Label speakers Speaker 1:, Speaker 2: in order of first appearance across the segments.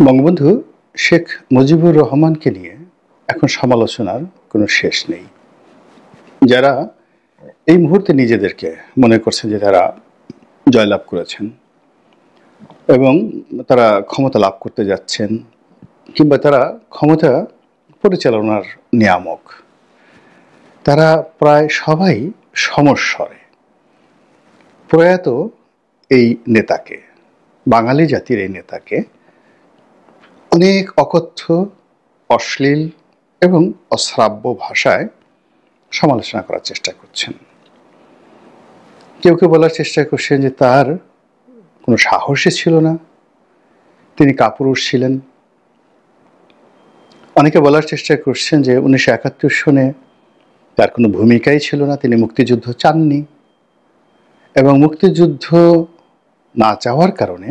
Speaker 1: বঙ্গবন্ধু শেখ মুজিবুর রহমানকে নিয়ে এখন সমালোচনার কোনো শেষ নেই। যারা এই মুহূর্তে নিজেদেরকে মনে করছেন যে তারা জয়লাভ করেছেন এবং তারা ক্ষমতা লাভ করতে যাচ্ছেন, কিংবা তারা ক্ষমতা পরিচালনার নিয়ামক, তারা প্রায় সবাই সমস্বরে প্রয়াত এই নেতাকে, বাঙালি জাতির এই নেতাকে অনেক অকথ্য, অশ্লীল এবং অশ্রাব্য ভাষায় সমালোচনা করার চেষ্টা করছেন। কেউ কেউ বলার চেষ্টা করছেন যে তার কোনো সাহসই ছিল না, তিনি কাপুরুষ ছিলেন। অনেকে বলার চেষ্টা করছেন যে 1971 সনে তার কোনো ভূমিকাই ছিল না, তিনি মুক্তিযুদ্ধ চাননি এবং মুক্তিযুদ্ধ না চাওয়ার কারণে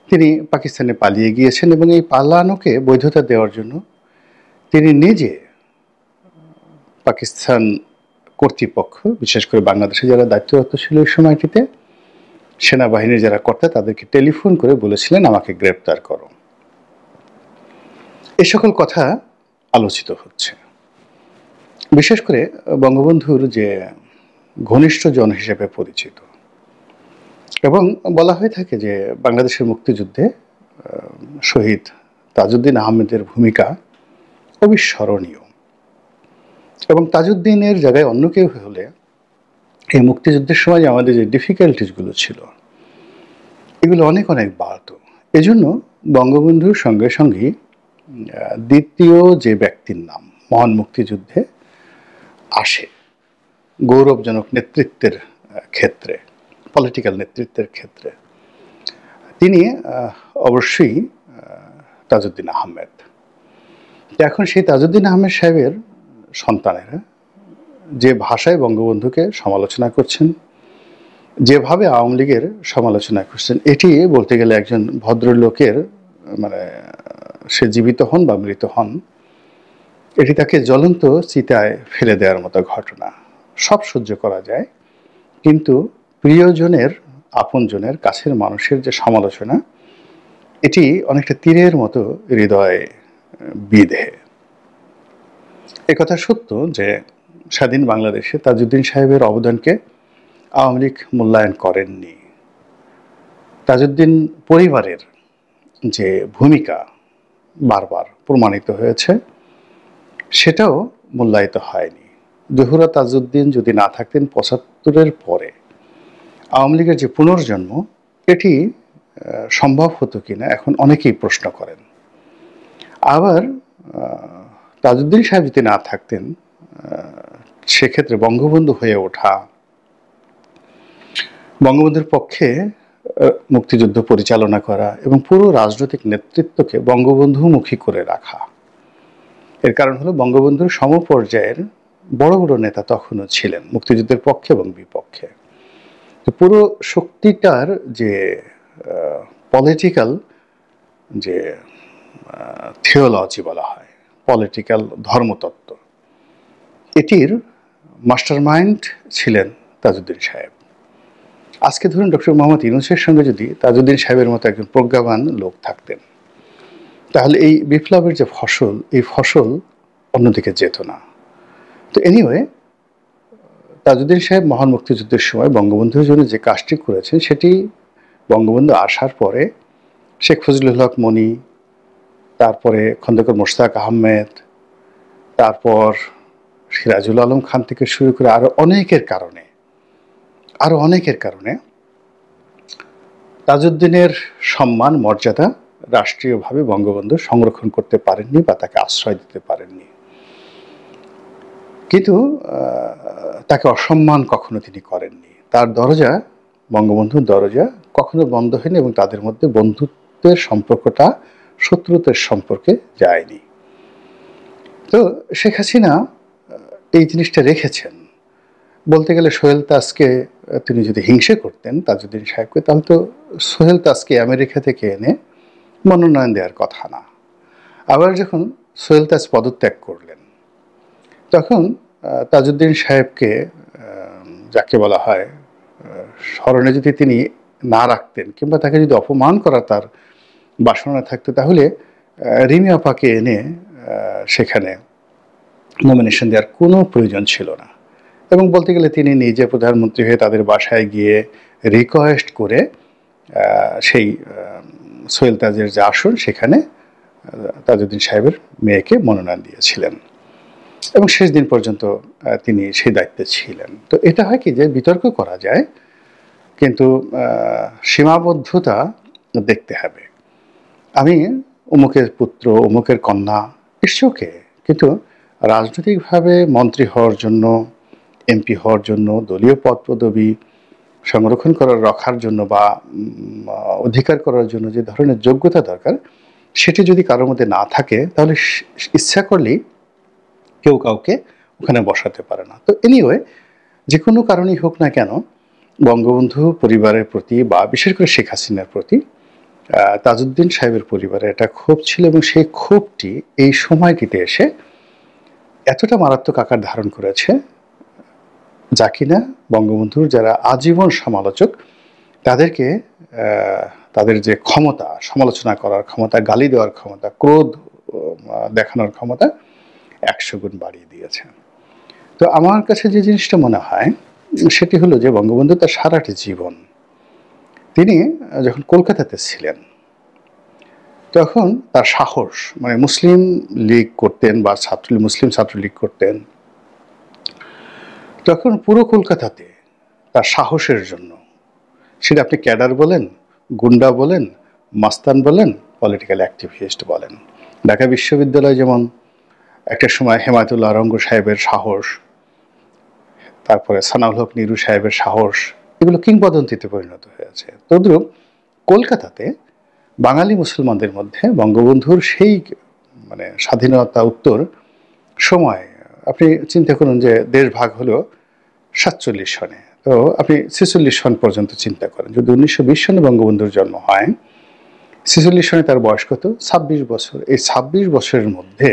Speaker 1: তিনি পাকিস্তানে পালিয়ে গিয়েছেন এবং এই পালানোকে বৈধতা দেওয়ার জন্য তিনি নিজে পাকিস্তান কর্তৃপক্ষ, বিশেষ করে বাংলাদেশে যারা দায়িত্বরত ছিল ওই সময়টিতে, সেনাবাহিনীর যারা কর্তা, তাদেরকে টেলিফোন করে বলেছিলেন আমাকে গ্রেপ্তার করো। এ সকল কথা আলোচিত হচ্ছে। বিশেষ করে বঙ্গবন্ধুর যে ঘনিষ্ঠ জন হিসেবে পরিচিত, এবং বলা হয়ে থাকে যে বাংলাদেশের মুক্তিযুদ্ধে শহীদ তাজউদ্দিন আহমেদের ভূমিকা অবিস্মরণীয়, এবং তাজউদ্দিনের জায়গায় অন্য কেউ হলে এই মুক্তিযুদ্ধের সময় আমাদের যে ডিফিকাল্টিসগুলো ছিল এগুলো অনেক অনেক বাড়ত। এজন্য বঙ্গবন্ধুর সঙ্গে সঙ্গে দ্বিতীয় যে ব্যক্তির নাম মহান মুক্তিযুদ্ধে আসে গৌরবজনক নেতৃত্বের ক্ষেত্রে, পলিটিক্যাল নেতৃত্বের ক্ষেত্রে, তিনি অবশ্যই তাজউদ্দিন আহমেদ। এখন সেই তাজউদ্দিন আহমেদ সাহেবের সন্তানেরা যে ভাষায় বঙ্গবন্ধুকে সমালোচনা করছেন, যেভাবে আওয়ামী লীগের সমালোচনা করছেন, এটি বলতে গেলে একজন ভদ্রলোকের, মানে সে জীবিত হন বা মৃত হন, এটি তাকে জ্বলন্ত চিতায় ফেলে দেওয়ার মতো ঘটনা। সব সহ্য করা যায়, কিন্তু প্রিয়জনের, আপনজনের, কাছের মানুষের যে সমালোচনা, এটি অনেকটা তীরের মতো হৃদয়ে বিধে। একথা সত্য যে স্বাধীন বাংলাদেশে তাজউদ্দিন সাহেবের অবদানকে আওয়ামী লীগ মূল্যায়ন করেননি। তাজউদ্দিন পরিবারের যে ভূমিকা বারবার প্রমাণিত হয়েছে, সেটাও মূল্যায়িত হয়নি। জহুরা তাজউদ্দিন যদি না থাকতেন ৭৫-এর পরে, আওয়ামী লীগের যে পুনর্জন্ম, এটি সম্ভব হতো কিনা এখন অনেকেই প্রশ্ন করেন। আবার তাজউদ্দিন সাহেব যদি না থাকতেন, সেক্ষেত্রে বঙ্গবন্ধু হয়ে ওঠা, বঙ্গবন্ধুর পক্ষে মুক্তিযুদ্ধ পরিচালনা করা এবং পুরো রাজনৈতিক নেতৃত্বকে বঙ্গবন্ধুমুখী করে রাখা, এর কারণ হলো বঙ্গবন্ধুর সমপর্যায়ের বড় বড় নেতা তখনও ছিলেন মুক্তিযুদ্ধের পক্ষে এবং বিপক্ষে। পুরো শক্তিটার যে পলিটিক্যাল যে থিওলজি বলা হয়, পলিটিক্যাল ধর্মতত্ত্ব, এটির মাস্টারমাইন্ড ছিলেন তাজউদ্দিন সাহেব। আজকে ধরুন ডক্টর মোহাম্মদ ইউনূসের সঙ্গে যদি তাজউদ্দিন সাহেবের মতো একজন প্রজ্ঞাবান লোক থাকতেন, তাহলে এই বিপ্লবের যে ফসল, এই ফসল অন্যদিকে যেত না। তো এনিওয়ে, তাজউদ্দিন সাহেব মহান মুক্তিযুদ্ধের সময় বঙ্গবন্ধুর জন্য যে কাজটি করেছেন, সেটি বঙ্গবন্ধু আসার পরে শেখ ফজলুল হক মনি, তারপরে খন্দকার মোশতাক আহমেদ, তারপর সিরাজুল আলম খান থেকে শুরু করে আরো অনেকের কারণে তাজউদ্দিনের সম্মান, মর্যাদা রাষ্ট্রীয়ভাবে বঙ্গবন্ধু সংরক্ষণ করতে পারেননি বা তাকে আশ্রয় দিতে পারেননি। কিন্তু তাকে অসম্মান কখনো তিনি করেননি। তার দরজা, বঙ্গবন্ধুর দরজা কখনো বন্ধ হয়নি, এবং তাদের মধ্যে বন্ধুত্বের সম্পর্কটা শত্রুতার সম্পর্কে যায়নি। তো শেখ হাসিনা এই জিনিসটা রেখেছেন। বলতে গেলে সোহেল তাজকে তিনি যদি হিংসে করতেন তাজউদ্দিন সাহেবকে, তাহলে তো সোহেল তাজকে আমেরিকা থেকে এনে মনোনয়ন দেওয়ার কথা না। আবার যখন সোহেল তাজ পদত্যাগ করলেন, তখন তাজউদ্দিন সাহেবকে, যাকে বলা হয়, স্মরণে যদি তিনি না রাখতেন, কিংবা তাকে যদি অপমান করা তার বাসনা থাকতো তাহলে রিমি আপাকে এনে সেখানে নমিনেশন দেওয়ার কোনো প্রয়োজন ছিল না। এবং বলতে গেলে তিনি নিজে প্রধানমন্ত্রী হয়ে তাদের বাসায় গিয়ে রিকোয়েস্ট করে সেই সোহেল তাজের যে আসন সেখানে তাজউদ্দিন সাহেবের মেয়েকে মনোনয়ন দিয়েছিলেন এবং শেষ দিন পর্যন্ত তিনি সেই দায়িত্বে ছিলেন। তো এটা হয় কি যে বিতর্ক করা যায়, কিন্তু সীমাবদ্ধতা দেখতে হবে। আমি অমুকের পুত্র, অমুকের কন্যা, ইটস ওকে, কিন্তু রাজনৈতিকভাবে মন্ত্রী হওয়ার জন্য, এমপি হওয়ার জন্য, দলীয় পদ পদবি সংরক্ষণ করার রাখার জন্য বা অধিকার করার জন্য যে ধরনের যোগ্যতা দরকার, সেটি যদি কারোর মধ্যে না থাকে তাহলে ইচ্ছা করলেই কেউ কাউকে ওখানে বসাতে পারে না। তো এনিওয়ে, যে কোনো কারণেই হোক না কেন, বঙ্গবন্ধু পরিবারের প্রতি বা বিশেষ করে শেখ হাসিনার প্রতি তাজউদ্দিন সাহেবের পরিবারের একটা ক্ষোভ ছিল এবং সেই ক্ষোভটি এই সময়টিতে এসে এতটা মারাত্মক আকার ধারণ করেছে যা কিনা বঙ্গবন্ধুর যারা আজীবন সমালোচক তাদেরকে তাদের যে ক্ষমতা, সমালোচনা করার ক্ষমতা, গালি দেওয়ার ক্ষমতা, ক্রোধ দেখানোর ক্ষমতা 100 গুণ বাড়িয়ে দিয়েছে। তো আমার কাছে যে জিনিসটা মনে হয় সেটি হলো যে বঙ্গবন্ধু তার সারাটি জীবন তিনি যখন কলকাতাতে ছিলেন তখন তার সাহস, মানে মুসলিম লীগ করতেন বা মুসলিম ছাত্রলীগ করতেন, তখন পুরো কলকাতাতে তার সাহসের জন্য, সেটা আপনি ক্যাডার বলেন, গুন্ডা বলেন, মাস্তান বলেন, পলিটিক্যাল অ্যাক্টিভিস্ট বলেন, ঢাকা বিশ্ববিদ্যালয় যেমন একটা সময় হেমায়েতুল্লাহ রঙ্গ সাহেবের সাহস, তারপরে সানাউল হক নিরু সাহেবের সাহস, এগুলো কিংবদন্তিতে পরিণত হয়েছে। তদ্রূপ কলকাতাতে বাঙালি মুসলমানদের মধ্যে বঙ্গবন্ধুর সেই মানে স্বাধীনতা উত্তর সময়, আপনি চিন্তা করুন যে দেশ ভাগ হলো 47 সনে, তো আপনি 46 সন পর্যন্ত চিন্তা করেন। যদি 1920 সনে বঙ্গবন্ধুর জন্ম হয়, 46 সনে তার বয়স কত? 26 বছর। এই 26 বছরের মধ্যে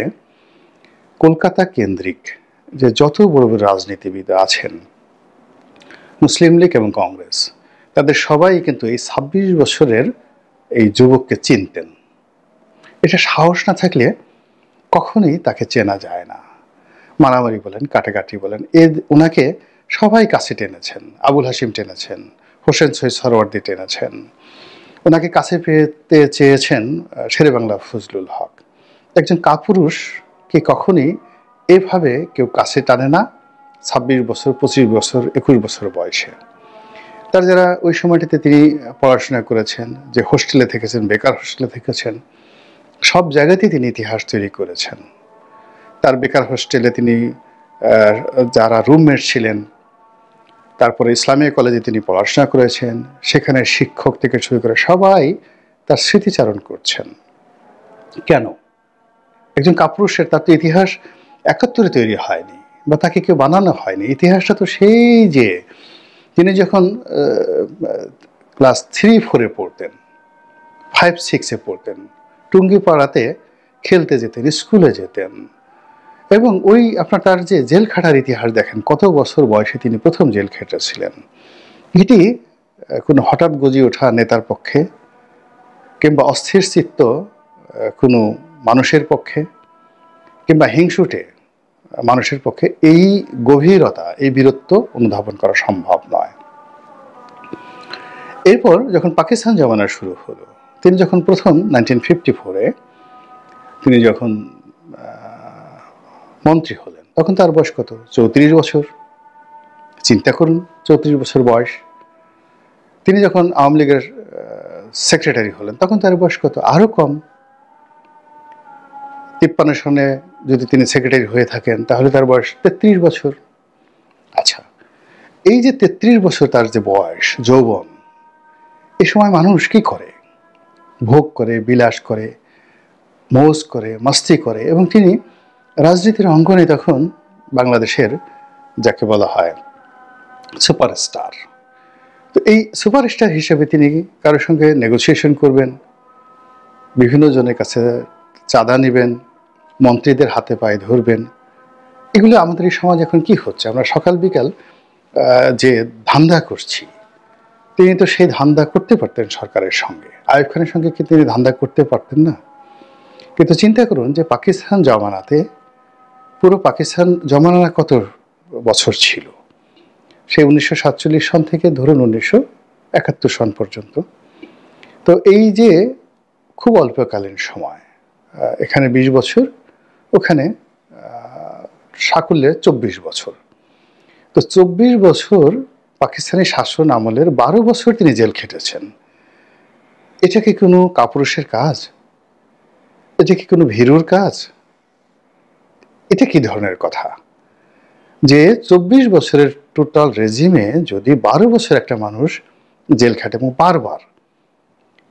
Speaker 1: কলকাতা কেন্দ্রিক যে যত বড় বড় রাজনীতিবিদ আছেন, মুসলিম লীগ এবং কংগ্রেস, তাদের সবাই কিন্তু এই 26 বছরের এই যুবককে চিনতেন। এটা সাহস না থাকলে কখনোই তাকে চেনা যায় না। মারামারি বলেন, কাটাকাটি বলেন, ওনাকে সবাই কাছে টেনেছেন। আবুল হাশিম টেনেছেন, হোসেন শহীদ সরওয়ার্দী টেনেছেন, ওনাকে কাছে পেতে চেয়েছেন শেরে বাংলা ফজলুল হক। একজন কাপুরুষকে কখনই এভাবে কেউ কাছে টানে না 26 বছর, 25 বছর, 21 বছর বয়সে। তার যারা ওই সময়টিতে তিনি পড়াশোনা করেছেন, যে হোস্টেলে থেকেছেন, বেকার হোস্টেলে থেকেছেন, সব জায়গাতেই তিনি ইতিহাস তৈরি করেছেন। তার বেকার হোস্টেলে তিনি যারা রুমমেট ছিলেন, তারপরে ইসলামিয়া কলেজে তিনি পড়াশোনা করেছেন, সেখানে শিক্ষক থেকে শুরু করে সবাই তার স্মৃতিচারণ করছেন। কেন? একজন কাপুরুষের, তার তো ইতিহাস 71-এ তৈরি হয়নি বা তাকে কেউ বানানো হয়নি। ইতিহাসটা তো সেই যে তিনি যখন ক্লাস 3-4-এ পড়তেন, 5-6-এ পড়তেন, টুঙ্গিপাড়াতে খেলতে যেতেন, স্কুলে যেতেন, এবং ওই আপনার তার যে জেল খাটার ইতিহাস দেখেন, কত বছর বয়সে তিনি প্রথম জেল খেটেছিলেন। এটি কোনো হঠাৎ গজিয়ে ওঠা নেতার পক্ষে কিংবা অস্থির চিত্ত কোনো মানুষের পক্ষে কিংবা হিংসুটে মানুষের পক্ষে এই গভীরতা, এই বীরত্ব অনুধাবন করা সম্ভব নয়। এরপর যখন পাকিস্তান জমানা শুরু হলো, তিনি যখন প্রথম 1954-এ তিনি যখন মন্ত্রী হলেন, তখন তার বয়স কত? 34 বছর। চিন্তা করুন, 34 বছর বয়স। তিনি যখন আওয়ামী লীগের সেক্রেটারি হলেন, তখন তার বয়স কত? আরও কম। 53 সনে যদি তিনি সেক্রেটারি হয়ে থাকেন, তাহলে তার বয়স 33 বছর। আচ্ছা, এই যে 33 বছর তার যে বয়স, যৌবন, এ সময় মানুষ কি করে? ভোগ করে, বিলাস করে, মৌজ করে, মাস্তি করে, এবং তিনি রাজনীতির অঙ্গনে তখন বাংলাদেশের যাকে বলা হয় সুপারস্টার। তো এই সুপারস্টার হিসেবে তিনি কারোর সঙ্গে নেগোসিয়েশন করবেন, বিভিন্ন জনের কাছে চাঁদা নেবেন, মন্ত্রীদের হাতে পায়ে ধরবেন। এগুলো আমাদের এই সমাজ এখন কি হচ্ছে? আমরা সকাল বিকাল যে ধান্দা করছি, তিনি তো সেই ধান্দা করতে পারতেন সরকারের সঙ্গে। আইয়ুব খানের সঙ্গে কি তিনি ধান্দা করতে পারতেন না? কিন্তু চিন্তা করুন যে পাকিস্তান জমানাতে, পুরো পাকিস্তান জমানা কত বছর ছিল? সেই 1947 সন থেকে ধরুন 1971 সন পর্যন্ত। তো এই যে খুব অল্পকালীন সময়, এখানে 20 বছর, ওখানে সাকুল্যে 24 বছর। তো 24 বছর পাকিস্তানি শাসন আমলের 12 বছর তিনি জেল খেটেছেন। এটা কি কোনো কাপুরুষের কাজ? এটা কি কোনো ভীরুর কাজ? এটা কি ধরনের কথা যে 24 বছরের টোটাল রেজিমে যদি 12 বছর একটা মানুষ জেল খাটে এবং বারবার,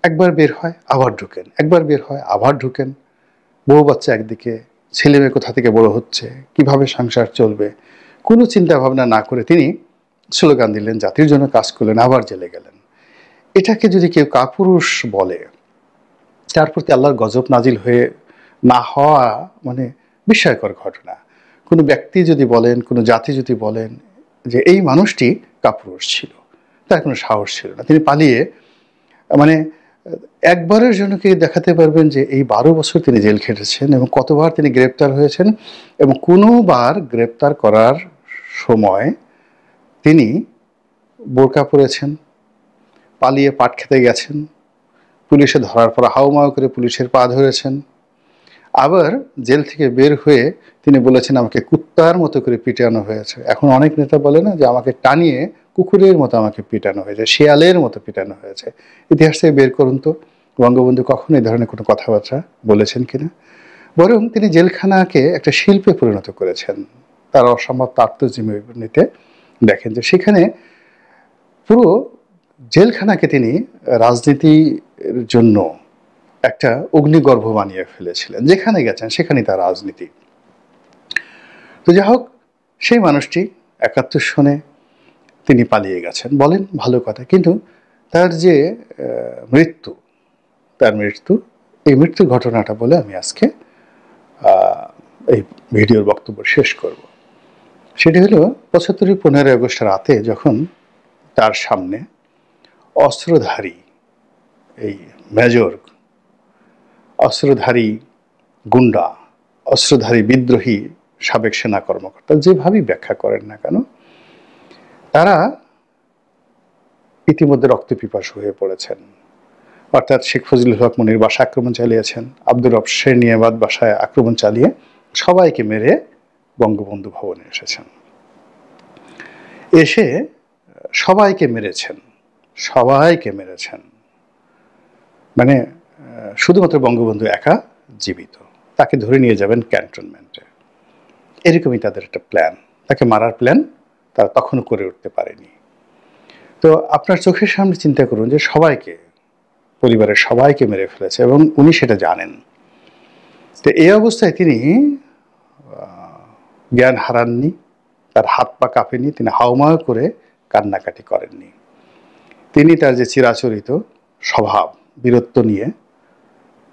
Speaker 1: একবার বের হয় আবার ঢুকেন, একবার বের হয় আবার ঢুকেন, বউ বাচ্চা একদিকে, ছেলে মেয়ে কোথা থেকে বড় হচ্ছে, কিভাবে সংসার চলবে, কোনো চিন্তা ভাবনা না করে তিনি স্লোগান দিলেন, জাতির জন্য কাজ করলেন, আবার জেলে গেলেন। এটাকে যদি কেউ কাপুরুষ বলে, তার প্রতি আল্লাহর গজব নাজিল হয়ে না হওয়া মানে বিস্ময়কর ঘটনা। কোনো ব্যক্তি যদি বলেন, কোনো জাতি যদি বলেন যে এই মানুষটি কাপুরুষ ছিল, তার কোনো সাহস ছিল না, তিনি পালিয়ে, মানে একবারের জন্য কি দেখাতে পারবেন যে এই 12 বছর তিনি জেল খেটেছেন এবং কতবার তিনি গ্রেপ্তার হয়েছেন, এবং কোনোবার গ্রেপ্তার করার সময় তিনি বোরকা পরেছেন, পালিয়ে পাট খেতে গেছেন, পুলিশে ধরার পর হাউমাউ করে পুলিশের পা ধরেছেন, আবার জেল থেকে বের হয়ে তিনি বলেছেন আমাকে কুত্তার মতো করে পিটানো হয়েছে। এখন অনেক নেতা বলে না যে আমাকে টানিয়ে কুকুরের মতো আমাকে পিটানো হয়েছে, শিয়ালের মতো পিটানো হয়েছে। ইতিহাস থেকে বের করুন তো বঙ্গবন্ধু কখনো এই ধরনের কোনো কথাবার্তা বলেছেন কিনা। বরং তিনি জেলখানাকে একটা শিল্পে পরিণত করেছেন। তার অসম্ভব আত্মজীবনীতে দেখেন যে সেখানে পুরো জেলখানাকে তিনি রাজনীতির জন্য একটা অগ্নিগর্ভ বানিয়ে ফেলেছিলেন। যেখানে গেছেন সেখানেই তার রাজনীতি। তো যাই হোক, সেই মানুষটি 71 সনে তিনি পালিয়ে গেছেন, বলেন ভালো কথা, কিন্তু তার যে মৃত্যু, তার মৃত্যু, এই মৃত্যুর ঘটনাটা বলে আমি আজকে এই ভিডিওর বক্তব্য শেষ করব। সেটি হলো 75 15 আগস্ট রাতে যখন তার সামনে অস্ত্রধারী এই মেজর, অস্ত্রধারী গুন্ডা, অস্ত্রধারী বিদ্রোহী সাবেক সেনা কর্মকর্তা, যেভাবেই ব্যাখ্যা করেন না কেন, তারা ইতিমধ্যে রক্তপিপাসু হয়ে পড়েছেন। অর্থাৎ শেখ ফজলুল হক মনির বাসায় আক্রমণ চালিয়েছেন, আব্দুর রব শেরনিয়াবাদ বাসায় আক্রমণ চালিয়ে সবাইকে মেরে বঙ্গবন্ধু ভবনে এসেছেন। এসে সবাইকে মেরেছেন, সবাইকে মেরেছেন, মানে শুধুমাত্র বঙ্গবন্ধু একা জীবিত, তাকে ধরে নিয়ে যাবেন ক্যান্টনমেন্টে। এরকমই তাদের একটা প্ল্যান, তাকে মারার প্ল্যান তারা তখনও করে উঠতে পারেনি। তো আপনার চোখের সামনে চিন্তা করুন যে সবাইকে, পরিবারের সবাইকে মেরে ফেলেছে এবং উনি সেটা জানেন। তো এই অবস্থায় তিনি জ্ঞান হারাননি, তার হাত পা কাঁপেনি, তিনি হাউমাউ করে কান্নাকাটি করেননি। তিনি তার যে চিরাচরিত স্বভাব, বীরত্ব নিয়ে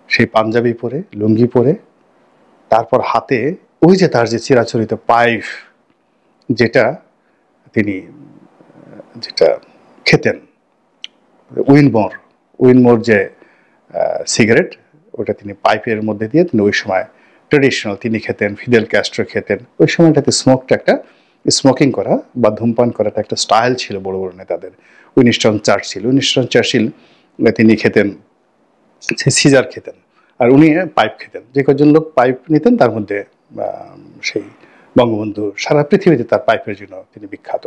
Speaker 1: সেই পাঞ্জাবি পরে, লুঙ্গি পরে, তারপর হাতে ওই যে তার যে চিরাচরিত পাইপ, যেটা তিনি খেতেন, উইনমোর যে সিগারেট, ওটা তিনি পাইপের মধ্যে দিয়ে তিনি ওই সময় ট্রেডিশনাল তিনি খেতেন, ফিদেল ক্যাস্ট্রো খেতেন। ওই সময়টাতে স্মোকটা একটা, স্মোকিং করা বা ধূমপান করাটা একটা স্টাইল ছিল বড় বড় নেতাদের। উইনস্টন চার্চিল তিনি খেতেন, সিজার খেতেন, আর উনি পাইপ খেতেন। যে কজন লোক পাইপ নিতেন তার মধ্যে সেই বঙ্গবন্ধু সারা পৃথিবীতে তার পাইপের জন্য তিনি বিখ্যাত।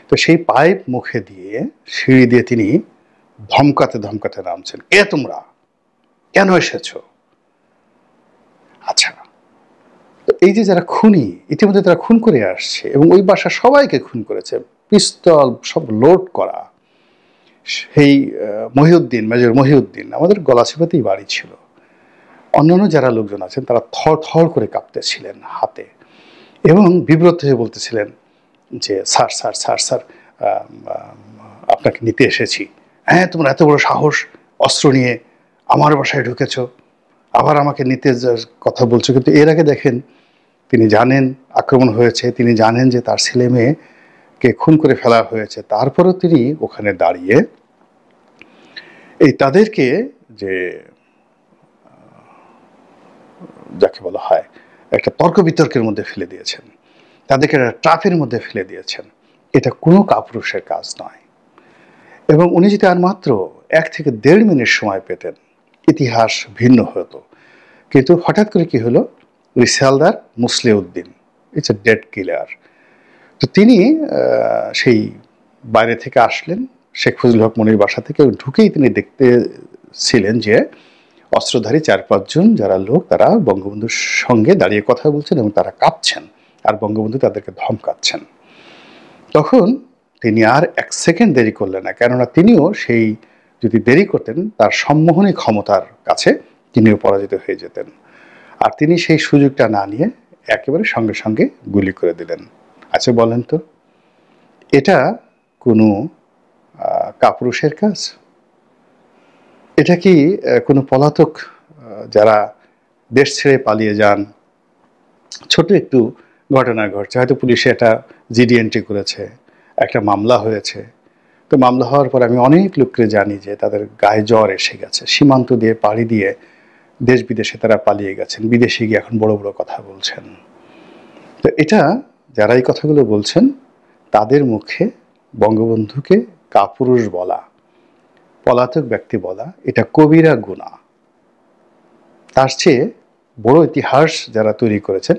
Speaker 1: তো সেই পাইপ মুখে দিয়ে সিঁড়ি দিয়ে তিনি ধমকাতে ধমকাতে নামছেন, কে তোমরা, কেন এসেছো? আচ্ছা, তো এই যে যারা খুনি, ইতিমধ্যে তারা খুন করে আসছে এবং ওই বাসা সবাইকে খুন করেছে, পিস্তল সব লোড করা। সেই মেজর মহিউদ্দিন আমাদের গলাচিপাতেই বাড়ি ছিল। অন্যান্য যারা লোকজন আছেন তারা থর থর করে কাঁপতেছিলেন হাতে এবং বিব্রত হয়ে বলতেছিলেন যে স্যার স্যার স্যার স্যার আপনাকে নিতে এসেছি। হ্যাঁ, তোমরা এত বড় সাহস, অস্ত্র নিয়ে আমার বাসায় ঢুকেছ, আবার আমাকে নিতে কথা বলছো। কিন্তু এর আগে দেখেন, তিনি জানেন আক্রমণ হয়েছে, তিনি জানেন যে তার ছেলে মেয়ে কে খুন করে ফেলা হয়েছে, তারপরও তিনি ওখানে দাঁড়িয়ে এই তাদেরকে যে যাকে বলা হয় একটা তর্ক বিতর্কের মধ্যে ফেলে দিয়েছেন, তাদেরকে একটা ট্রাফের মধ্যে ফেলে দিয়েছেন। এটা কোনো কাপুরুষের কাজ নয়। এবং উনি যদি আর মাত্র ১ থেকে ১.৫ মিনিট সময় পেতেন, ইতিহাস ভিন্ন হতো। কিন্তু হঠাৎ করে কি হলো, রিসালদার মুসলিউদ্দিন ইটস এ ডেড কিলার। তো তিনি সেই বাইরে থেকে আসলেন শেখ ফজলুল হক মনির বাসা থেকে, ঢুকেই তিনি দেখতেছিলেন যে অস্ত্রধারী ৪-৫ জন যারা লোক তারা বঙ্গবন্ধুর সঙ্গে দাঁড়িয়ে কথা বলছেন এবং তারা কাঁপছেন, আর বঙ্গবন্ধু তাদেরকে ধমকাচ্ছেন। তখন তিনি আর ১ সেকেন্ড দেরি করলেন না, কেননা তিনিও সেই যদি দেরি করতেন তার সম্মোহনী ক্ষমতার কাছে তিনিও পরাজিত হয়ে যেতেন। আর তিনি সেই সুযোগটা না নিয়ে একেবারে সঙ্গে সঙ্গে গুলি করে দিলেন। আচ্ছা বলেন তো, এটা কোনো কাপুরুষের কাজ? এটা কি কোনো পলাতক যারা দেশ ছেড়ে পালিয়ে যান, ছোট একটু ঘটনা ঘটছে, হয়তো পুলিশে একটা জিডি এন্ট্রি করেছে, একটা মামলা হয়েছে, তো মামলা হওয়ার পর আমি অনেক লোককে জানি যে তাদের গায়ে জ্বর এসে গেছে, সীমান্ত দিয়ে পাড়ি দিয়ে দেশ বিদেশে তারা পালিয়ে গেছেন, বিদেশে গিয়ে এখন বড় বড় কথা বলছেন। তো এটা যারা এই কথাগুলো বলছেন তাদের মুখে বঙ্গবন্ধুকে কাপুরুষ বলা, পলাতক ব্যক্তি বলা, এটা কবিরা গুনাহ। তার চেয়ে বড় ইতিহাস যারা তৈরি করেছেন